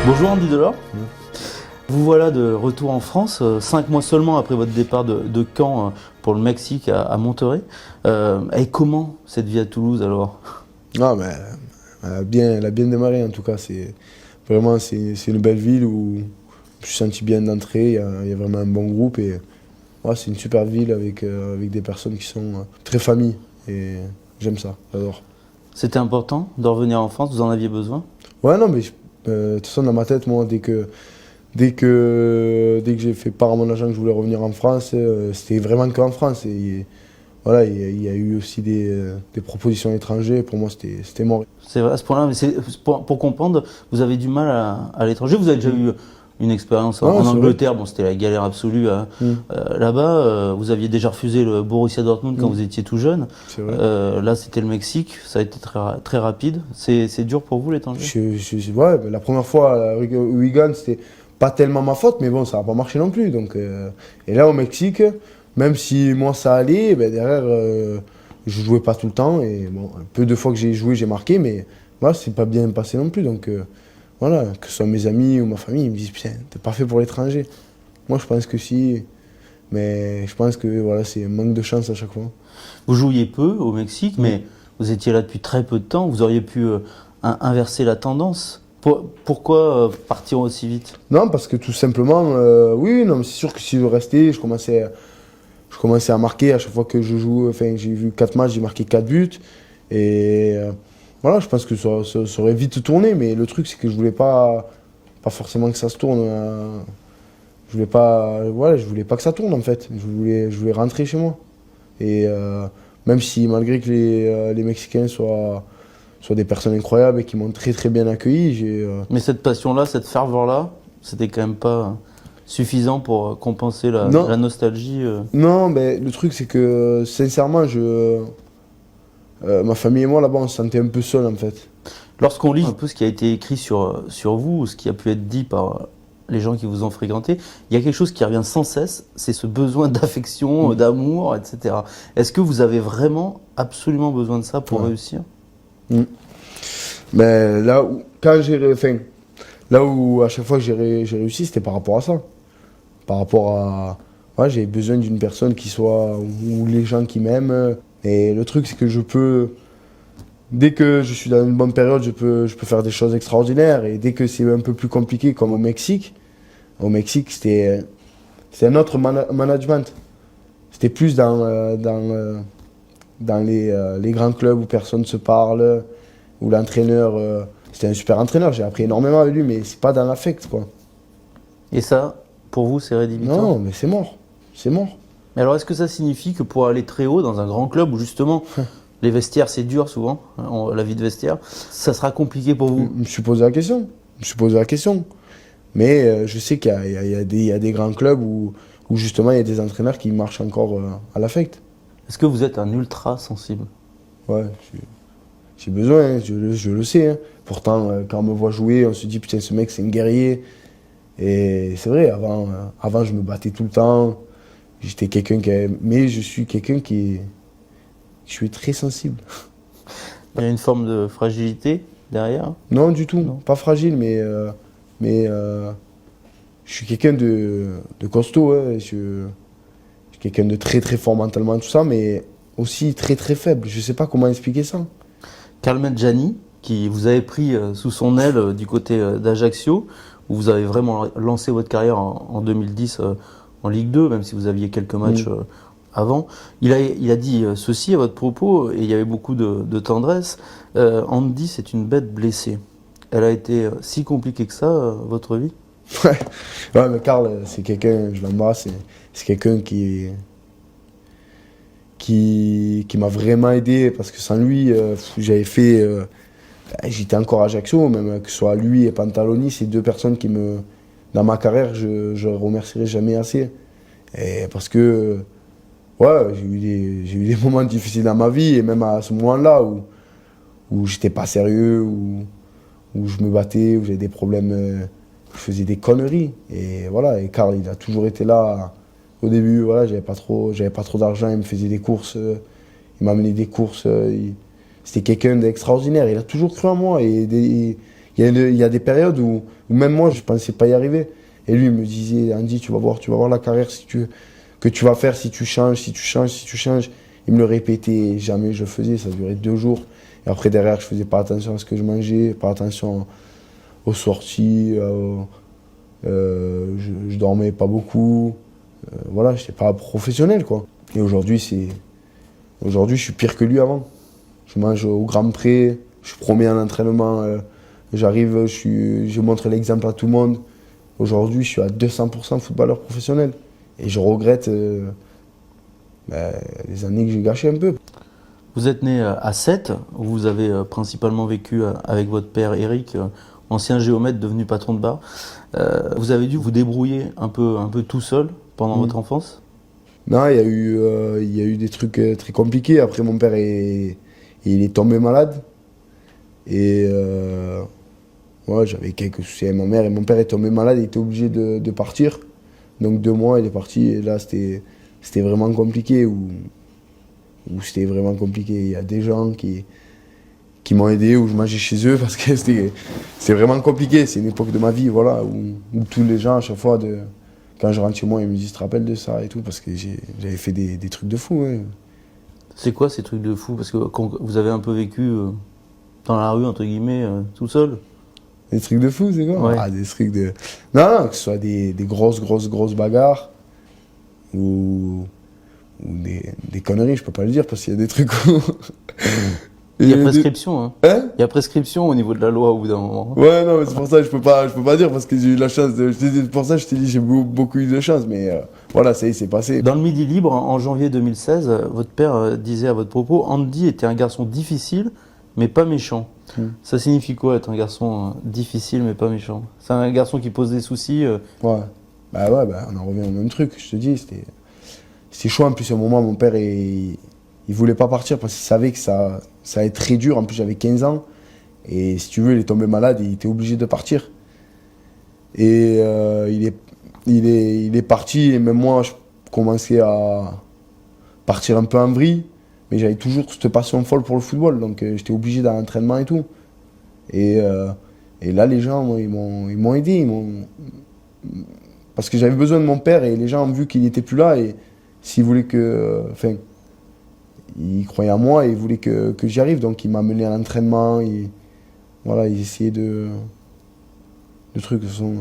Bonjour Andy Delors. Vous voilà de retour en France, 5 mois seulement après votre départ de Caen pour le Mexique à Monterrey. Et comment cette vie à Toulouse alors? Ah, mais elle a bien démarré en tout cas. C'est une belle ville où je me suis senti bien d'entrée. Il y a vraiment un bon groupe et ouais, c'est une super ville avec des personnes qui sont très familles. Et j'aime ça, j'adore. C'était important de revenir en France, vous en aviez besoin? Ouais, non, mais de toute façon, dans ma tête, moi, dès que j'ai fait part à mon agent que je voulais revenir en France, c'était vraiment qu'en France. Et voilà, il y a eu aussi des propositions étrangères. Pour moi, c'était mort. C'est vrai à ce point-là, mais pour comprendre, vous avez du mal à l'étranger. Vous avez déjà eu une expérience Ouais, en c'est Angleterre, bon, c'était la galère absolue Mm. là-bas. Vous aviez déjà refusé le Borussia Dortmund quand Mm. vous étiez tout jeune. C'est vrai. Là, c'était le Mexique, ça a été très rapide. C'est dur pour vous l'étranger? Ouais, la première fois à Wigan, c'était pas tellement ma faute, mais bon, ça n'a pas marché non plus. Donc, et là, au Mexique, même si moi ça allait, ben derrière, je jouais pas tout le temps. Et bon, peu de fois que j'ai joué, j'ai marqué, mais voilà, c'est pas bien passé non plus. Donc, voilà, que ce soit mes amis ou ma famille, ils me disent, putain, t'es pas fait pour l'étranger. Moi, je pense que si, mais je pense que voilà, c'est un manque de chance à chaque fois. Vous jouiez peu au Mexique, mais vous étiez là depuis très peu de temps. Vous auriez pu inverser la tendance. Pourquoi partir aussi vite? Non, parce que tout simplement, oui, non, mais c'est sûr que si je restais, je commençais à marquer à chaque fois que je joue. Enfin, j'ai vu 4 matchs, j'ai marqué 4 buts. Et voilà, je pense que ça aurait vite tourné, mais le truc, c'est que je voulais pas forcément que ça se tourne. Je voulais pas, voilà, je voulais pas que ça tourne en fait. Je voulais rentrer chez moi. Et même si, malgré que les Mexicains soient des personnes incroyables et qui m'ont très très bien accueilli, Mais cette passion-là, cette ferveur-là, c'était quand même pas suffisant pour compenser non, la nostalgie. non, mais le truc, c'est que sincèrement, ma famille et moi là-bas, on se sentait un peu seuls en fait. Lorsqu'on lit un peu ce qui a été écrit sur vous, ou ce qui a pu être dit par les gens qui vous ont fréquenté, il y a quelque chose qui revient sans cesse, c'est ce besoin d'affection, d'amour, etc. Est-ce que vous avez vraiment absolument besoin de ça pour Ouais. réussir? Mm. Mais là où à chaque fois que j'ai réussi, c'était par rapport à ça. Par rapport à, ouais, j'ai besoin d'une personne qui soit, ou les gens qui m'aiment. Et le truc, c'est que dès que je suis dans une bonne période, je peux faire des choses extraordinaires. Et dès que c'est un peu plus compliqué, comme au Mexique, c'était un autre management. C'était plus dans les grands clubs où personne ne se parle, où l'entraîneur, c'était un super entraîneur, j'ai appris énormément avec lui, mais c'est pas dans l'affect, quoi. Et ça, pour vous, c'est rédhibitoire? Non, mais c'est mort. C'est mort. Mais alors, est-ce que ça signifie que pour aller très haut dans un grand club où justement les vestiaires c'est dur souvent, la vie de vestiaire, ça sera compliqué pour Je vous? me suis posé la question. Je me suis posé la question. Mais je sais qu'il y a des grands clubs où justement il y a des entraîneurs qui marchent encore à l'affect. Est-ce que vous êtes un ultra sensible? Ouais, j'ai besoin, hein, je le sais, hein. Pourtant, quand on me voit jouer, on se dit putain, ce mec c'est un guerrier. Et c'est vrai, avant je me battais tout le temps. J'étais quelqu'un mais je suis quelqu'un je suis très sensible. Il y a une forme de fragilité derrière? Non, du tout. Non. Pas fragile, mais je suis quelqu'un de costaud. Hein. Je suis quelqu'un de très très fort mentalement, tout ça, mais aussi très très faible. Je sais pas comment expliquer ça. Carmen Gianni, qui vous avait pris sous son aile du côté d'Ajaccio, où vous avez vraiment lancé votre carrière en 2010 en Ligue 2, même si vous aviez quelques matchs avant. Il a dit ceci à votre propos, et il y avait beaucoup de tendresse. Andy, c'est une bête blessée. Elle a été si compliquée que ça, votre vie? Ouais, ouais, mais Karl, c'est quelqu'un, je l'embrasse, c'est quelqu'un qui m'a vraiment aidé parce que sans lui, j'étais encore à Ajaccio, même que ce soit lui et Pantaloni, c'est deux personnes dans ma carrière, je remercierai jamais assez. Et parce que, ouais, j'ai eu des moments difficiles dans ma vie et même à ce moment-là où j'étais pas sérieux, où je me battais, où j'avais des problèmes, je faisais des conneries. Et voilà, et Karl, il a toujours été là. Au début, voilà, j'avais pas trop d'argent, il me faisait des courses, il m'a amené des courses. C'était quelqu'un d'extraordinaire. Il a toujours cru en moi et il y a des périodes où même moi, je pensais pas y arriver. Et lui, il me disait, Andy, tu vas voir la carrière que tu vas faire si tu changes, si tu changes, si tu changes. Il me le répétait, jamais je le faisais, ça durait 2 jours. Et après, derrière, je faisais pas attention à ce que je mangeais, pas attention aux sorties, je dormais pas beaucoup. Voilà, j'étais pas professionnel, quoi. Et aujourd'hui, je suis pire que lui avant. Je mange au grand prix, je suis premier en entraînement, j'arrive, je montre l'exemple à tout le monde. Aujourd'hui, je suis à 200% footballeur professionnel. Et je regrette les années que j'ai gâchées un peu. Vous êtes né à Sète, où vous avez principalement vécu avec votre père Eric, ancien géomètre devenu patron de bar. Vous avez dû vous débrouiller un peu tout seul pendant votre enfance? Non, il y a eu des trucs très compliqués. Après, mon père il est tombé malade. Et ouais, j'avais quelques soucis avec ma mère. Et mon père est tombé malade, il était obligé de partir. Donc 2 mois, il est parti. Et là, c'était vraiment compliqué. C'était vraiment compliqué. Il y a des gens qui m'ont aidé, où je mangeais chez eux, parce que c'était vraiment compliqué. C'est une époque de ma vie, voilà, où tous les gens, à chaque fois, quand je rentre chez moi, ils me disent, tu te rappelles de ça et tout, parce que j'avais fait des trucs de fou. Ouais. C'est quoi ces trucs de fou? Parce que quand vous avez un peu vécu dans la rue, entre guillemets, tout seul. Des trucs de fou, c'est quoi? Ouais. Ah, des trucs de... Non, que ce soit des grosses bagarres, ou des conneries, je peux pas le dire, parce qu'il y a des trucs où... Il y a prescription, hein. Hein? Il y a prescription au niveau de la loi au bout d'un moment. Ouais, non, mais c'est pour ça que je peux pas dire, parce que j'ai eu la chance c'est pour ça que je t'ai dit, j'ai beaucoup eu de chance, mais voilà, ça y est, c'est passé. Dans le Midi Libre, en janvier 2016, votre père disait à votre propos, Andy était un garçon difficile, mais pas méchant. Ça signifie quoi, être un garçon difficile, mais pas méchant? C'est un garçon qui pose des soucis Ouais. Bah, on en revient au même truc, je te dis, c'était chaud. En plus, à un moment, mon père, il voulait pas partir parce qu'il savait que ça allait être très dur. En plus, j'avais 15 ans. Et si tu veux, il est tombé malade et il était obligé de partir. Et il est parti. Et même moi, je commençais à partir un peu en vrille. Mais j'avais toujours cette passion folle pour le football. Donc, j'étais obligé d'aller à l'entraînement et tout. Et là, les gens, moi, ils m'ont aidé. Parce que j'avais besoin de mon père et les gens ont vu qu'il n'était plus là. Et s'ils voulaient que. Enfin, il croyait en moi et il voulait que j'y arrive. Donc il m'a amené à l'entraînement. Voilà, il essayait de trucs. De toute façon,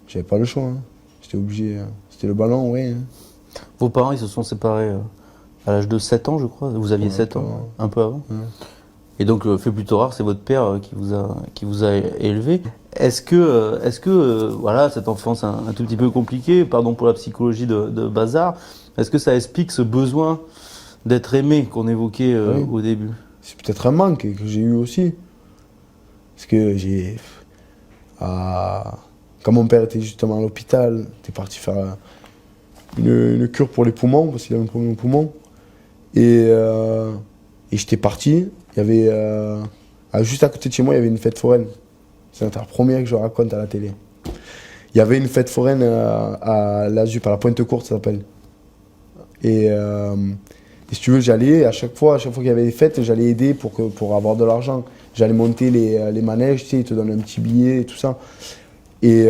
j'avais pas le choix. Hein. J'étais obligé. C'était le ballon, ouais. Hein. Vos parents, ils se sont séparés à l'âge de 7 ans, je crois. Vous aviez Ouais, 7 ans, un peu avant. Ouais. Et donc, fait plutôt rare, c'est votre père qui vous a élevé. Est-ce que voilà, cette enfance un tout petit peu compliquée, pardon pour la psychologie de bazar, est-ce que ça explique ce besoin d'être aimé qu'on évoquait Oui. au début? C'est peut-être un manque que j'ai eu aussi. Parce que quand mon père était justement à l'hôpital, il était parti faire une cure pour les poumons, parce qu'il avait un problème aux poumons. Et j'étais parti. Il y avait, juste à côté de chez moi, il y avait une fête foraine. C'est la première que je raconte à la télé. Il y avait une fête foraine à la ZUP, à la Pointe-Courte, ça s'appelle. Et si tu veux, j'allais, à chaque fois qu'il y avait des fêtes, j'allais aider pour avoir de l'argent. J'allais monter les manèges, tu sais, ils te donnent un petit billet et tout ça. Et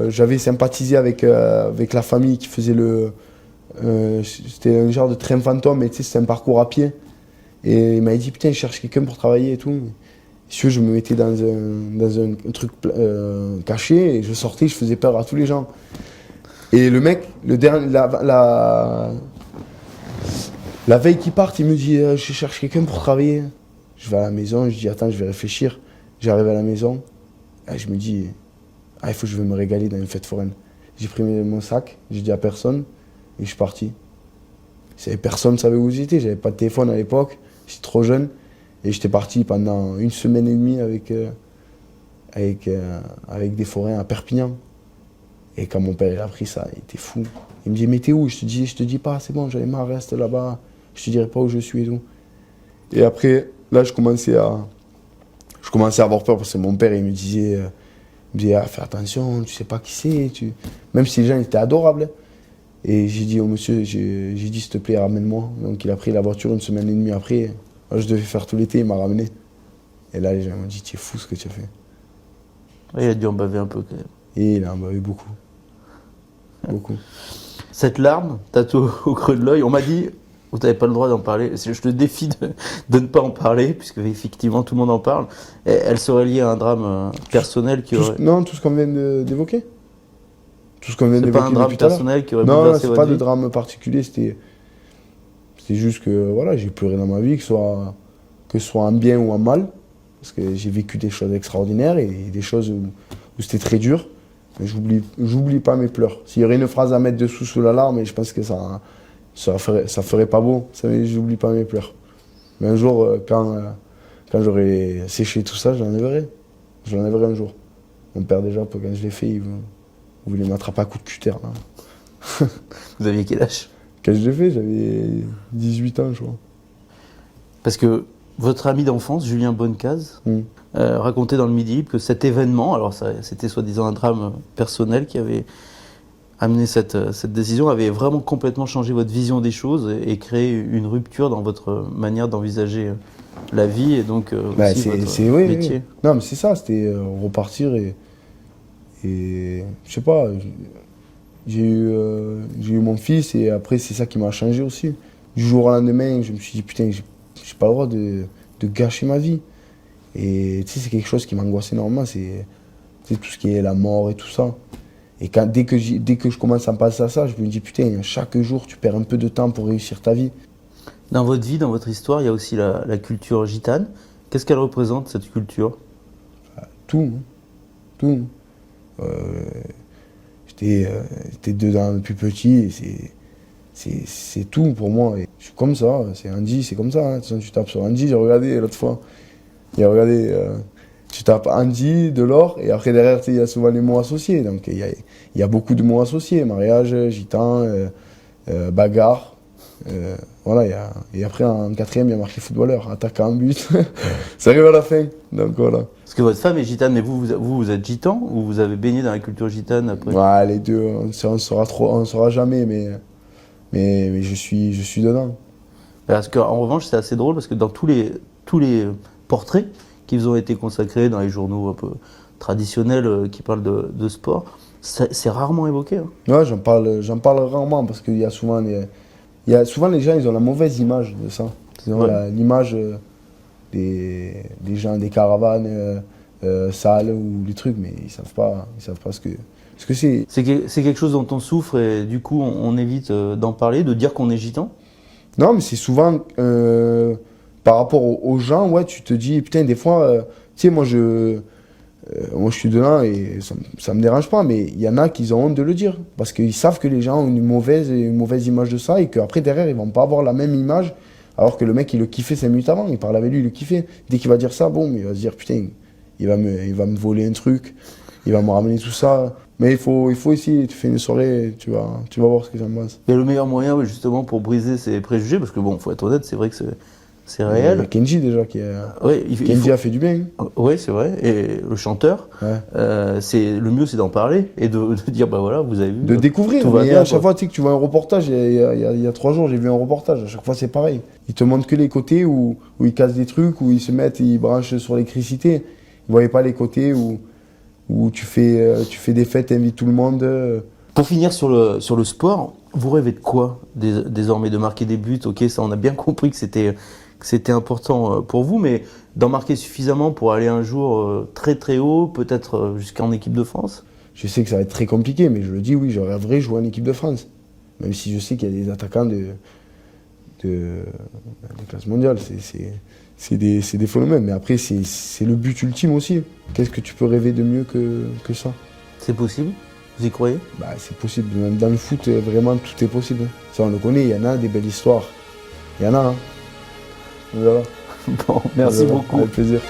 j'avais sympathisé avec la famille qui faisait c'était un genre de train fantôme, mais tu sais, c'était un parcours à pied. Et il m'avait dit, putain, je cherche quelqu'un pour travailler et tout. Si tu veux, je me mettais dans un truc caché et je sortais, je faisais peur à tous les gens. Et le mec, la veille qu'il parte, il me dit, je cherche quelqu'un pour travailler. Je vais à la maison, je dis, attends, je vais réfléchir. J'arrive à la maison, et je me dis, il faut que je vais me régaler dans une fête foraine. J'ai pris mon sac, j'ai dit à personne, et je suis parti. Personne ne savait où j'étais, j'avais pas de téléphone à l'époque, j'étais trop jeune. Et j'étais parti pendant 1 semaine et demie avec des forains à Perpignan. Et quand mon père il a appris ça, il était fou. Il me dit, mais t'es où? Je te dis pas, c'est bon, j'en ai marre, reste là-bas. Je te dirai pas où je suis et tout. Et après, là, je commençais à avoir peur parce que mon père, il me disait, fais attention, tu sais pas qui c'est. Même si les gens étaient adorables. Et j'ai dit au monsieur, j'ai dit, s'il te plaît, ramène-moi. Donc il a pris la voiture 1 semaine et demie après. Je devais faire tout l'été, il m'a ramené. Et là, les gens m'ont dit, tu es fou ce que tu as fait. Ouais, il a dû en baver un peu quand même. Et il a embavé beaucoup. Beaucoup. Cette larme, tatouée au creux de l'œil, on m'a dit, vous n'avez pas le droit d'en parler. Je te défie de ne pas en parler, puisque effectivement tout le monde en parle. Et elle serait liée à un drame personnel qui aurait. Non, tout ce qu'on vient d'évoquer. Tout ce qu'on vient C'est pas d'évoquer un drame depuis tout à l'heure. personnel qui aurait Non, bouleversé c'est votre pas de vie. drame particulier. C'était juste que voilà, j'ai pleuré dans ma vie, que ce soit en bien ou en mal. Parce que j'ai vécu des choses extraordinaires et des choses où c'était très dur. Mais j'oublie pas mes pleurs. S'il y aurait une phrase à mettre dessous sous la larme, je pense que ça ferait pas beau. J'oublie pas mes pleurs. Mais un jour, quand j'aurai séché tout ça, je l'enlèverai. Je l'enlèverai un jour. Mon père, déjà, quand je l'ai fait, il voulait m'attraper à coups de cutter. Là. Vous aviez quel âge? Quand je l'ai fait, j'avais 18 ans, je crois. Parce que votre ami d'enfance, Julien Bonnecase, racontait dans le Midi que cet événement, alors c'était soi-disant un drame personnel qui avait amené cette décision, avait vraiment complètement changé votre vision des choses et créé une rupture dans votre manière d'envisager la vie et donc aussi votre métier. Oui. Non, mais c'est ça, c'était repartir et je sais pas, j'ai eu mon fils et après c'est ça qui m'a changé aussi. Du jour au lendemain, je me suis dit putain, j'ai pas le droit de gâcher ma vie. Et tu sais, c'est quelque chose qui m'angoisse énormément, c'est tout ce qui est la mort et tout ça. Et dès que je commence à me passer à ça, je me dis putain, chaque jour tu perds un peu de temps pour réussir ta vie. Dans votre vie, dans votre histoire, il y a aussi la culture gitane. Qu'est-ce qu'elle représente, cette culture? Tout. J'étais dedans depuis petit et c'est tout pour moi. Et je suis comme ça, c'est Andy, c'est comme ça. Hein. Tu tapes sur Andy, j'ai regardé l'autre fois. Tu tapes Andy, Delors, et après derrière, il y a souvent les mots associés. Donc il y a beaucoup de mots associés, mariage, gitan, bagarre. Voilà, et après en quatrième, il y a marqué footballeur, attaquant, but. Ça arrive à la fin. Donc voilà. Parce que votre femme est gitane, mais vous êtes gitan ou vous avez baigné dans la culture gitane après? Ouais, les deux, on saura jamais, mais je suis dedans. Parce qu'en revanche, c'est assez drôle parce que dans tous les portraits qui vous ont été consacrés dans les journaux un peu traditionnels qui parlent de sport, c'est rarement évoqué. Hein. Ouais, j'en parle rarement parce qu'il y a souvent les gens, ils ont la mauvaise image de ça. Ils ont l'image des gens des caravanes sales ou des trucs, mais ils savent pas ce que c'est. C'est quelque chose dont on souffre et du coup on évite d'en parler, de dire qu'on est gitan. Non, mais c'est souvent par rapport aux gens, ouais, tu te dis, putain, des fois, tu sais, moi je suis dedans et ça me dérange pas, mais il y en a qui ont honte de le dire parce qu'ils savent que les gens ont une mauvaise image de ça et qu'après derrière ils vont pas avoir la même image alors que le mec il le kiffait 5 minutes avant, il parlait avec lui, il le kiffait. Dès qu'il va dire ça, bon, il va se dire putain, il va me voler un truc, il va me ramener tout ça. Mais il faut essayer, tu fais une soirée, tu vas voir ce que ça me passe. Et le meilleur moyen justement pour briser ces préjugés, parce que bon, faut être honnête, c'est vrai que c'est réel. Il y a Kenji déjà Kenji a fait du bien. Oui, c'est vrai. Et le chanteur, le mieux c'est d'en parler et de dire bah voilà, vous avez vu. De découvrir. Tout va bien, à chaque fois tu sais, que tu vois un reportage, il y a 3 jours j'ai vu un reportage, à chaque fois c'est pareil. Ils te montrent que les côtés où ils cassent des trucs, où ils branchent sur l'électricité. Ils ne voyaient pas les côtés où tu fais des fêtes, invites tout le monde. Pour finir sur le sport, vous rêvez de quoi désormais? De marquer des buts? Ok, ça on a bien compris que c'était important pour vous, mais d'en marquer suffisamment pour aller un jour très très haut, peut-être jusqu'en équipe de France? Je sais que ça va être très compliqué, mais je le dis, oui, je rêverais de jouer en équipe de France. Même si je sais qu'il y a des attaquants de classe mondiale, c'est des phénomènes. Mais après, c'est le but ultime aussi. Qu'est-ce que tu peux rêver de mieux que ça? C'est possible? Vous y croyez? Bah, c'est possible. Même dans le foot, vraiment, tout est possible. Ça, on le connaît, il y en a des belles histoires. Il y en a, hein. Voilà. Bon, merci beaucoup. Avec plaisir.